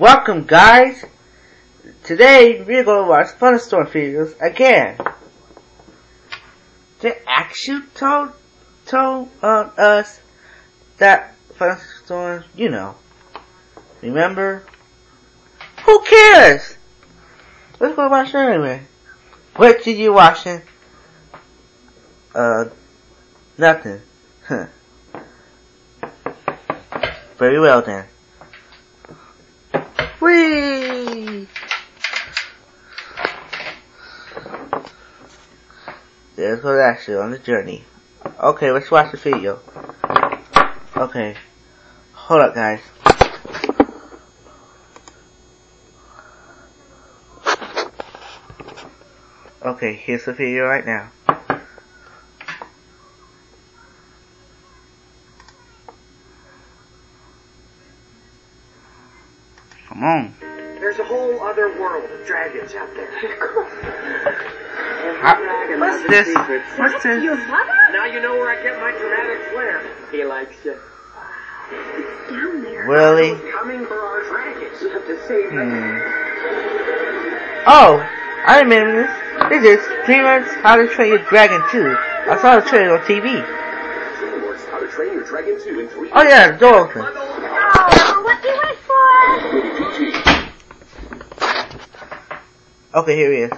Welcome, guys. Today we're going to watch Thunderstorm videos again. They actually told us that Thunderstorm, remember? Who cares? Let's go watch it anyway. What did you watching? Nothing. Huh. Very well then. Whee! There's what actually on the journey. Okay, let's watch the video. Okay. Hold up, guys. Okay, here's the video right now. Come on. There's a whole other world of dragons out there. What's this? What's this? Your mother? Now you know where I get my dramatic flair. He likes you. It's down there. Really? Coming for our dragons. You have to save them. Oh, I remember this. This is 3 months How to Train Your Dragon 2. I saw the trailer on TV. How to Train Your Dragon 2 in 3 Oh yeah, the door open. Oh, what do you wait for? Okay, here he is.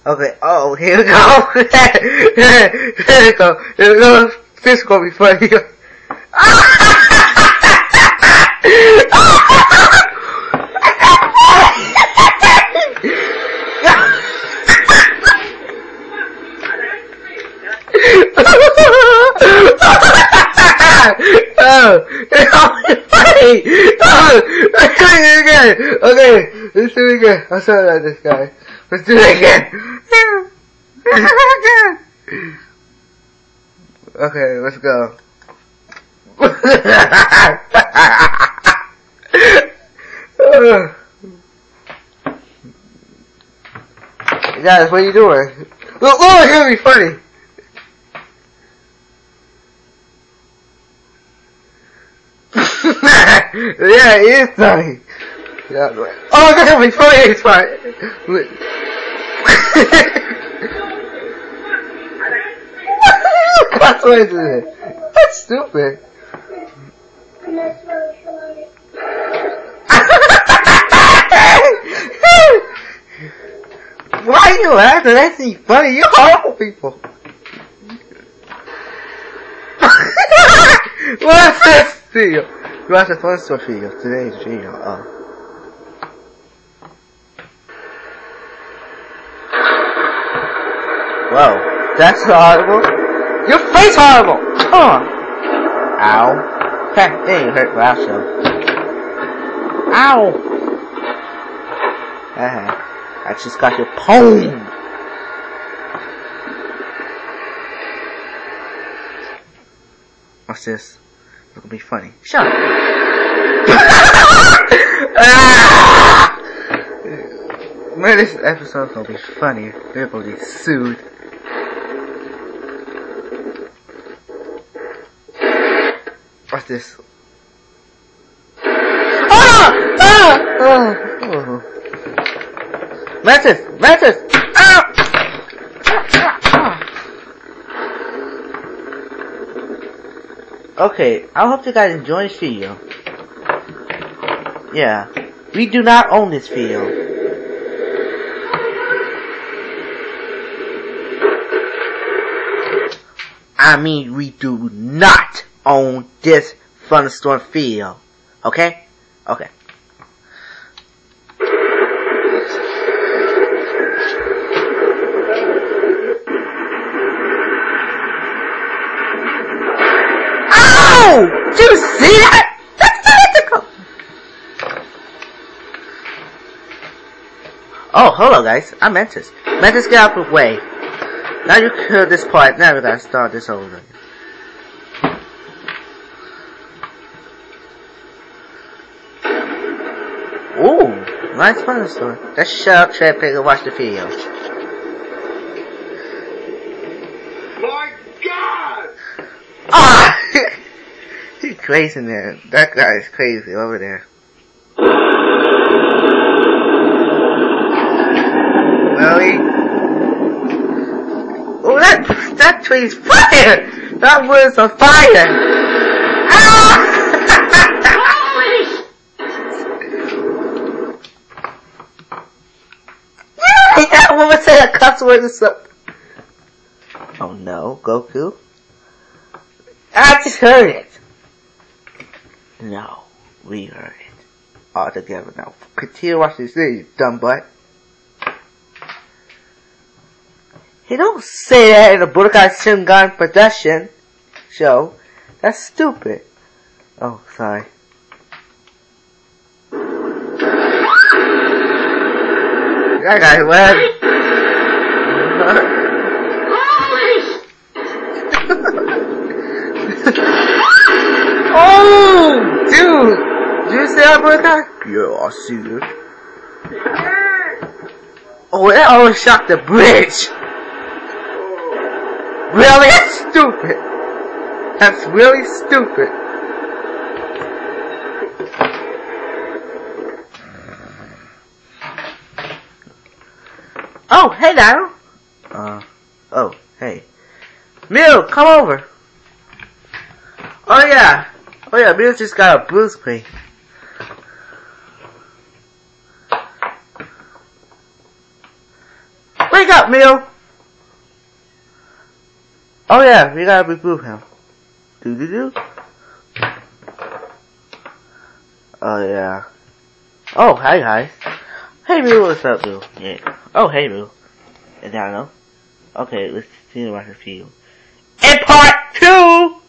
Okay, oh, here we go. Here we go. Here we go. This is gonna be funny. Okay, let's do it again. I'm sorry about this guy. Let's do it again. Okay, let's go. Guys, what are you doing? Look, it's gonna be funny. Yeah, it is funny. Yeah, oh, it's gonna be funny. It's fine. That's what it is. That's stupid. Why are you laughing? That's not funny. You're horrible people. What's this video? You watch the Thunderstorm video. Today's video. Oh. Whoa. That's horrible. Your face horrible! Come on! Ow. That thing hurt last show. Ow! I just got your pwn! What's this? It's gonna be funny. Shut up! Man, this episode's gonna be funny. They're gonna be sued. What's this? Mantis! Okay, I hope you guys enjoy this video. Yeah, we do not own this video. I mean, we do not own this Thunderstorm video. Okay? Okay. Ow! Did you see that? That's political! Oh, hello guys. I'm Mantis. Mantis, get out of the way. Now you killed this part. Now we gotta start this over again. Ooh, nice Thunderstorm. Let's shut up, Tepig, and watch the video. My God! Ah! He's crazy, man. That guy is crazy over there. Really? Oh, that tree's fire! That wood's on fire! Ah! That woman said a cuss word or something. Oh no, Goku? I just heard it. No, we heard it. All together now. Continue watching this video, you dumb butt. He don't say that in a Budokai Shingon production show. That's stupid. Oh, sorry. That guy's wet. Oh, dude. Did you see that Budokai? Yeah, I see it. Oh, that almost shocked the bridge. Really? That's stupid. That's really stupid. Oh, hey now. Oh, hey. Mew, come over. Oh yeah, Mew just got a blue screen. Wake up, Mew. Oh yeah, we gotta remove him. Do. Oh yeah. Oh, hi guys. Hey Mew, what's up, Mew? Yeah. Oh, hey Mew. Is that enough? Okay, let's see the rest of you. In part 2!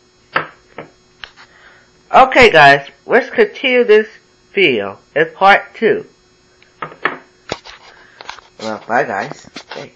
Okay guys, let's continue this video in part 2. Well, bye guys. Hey.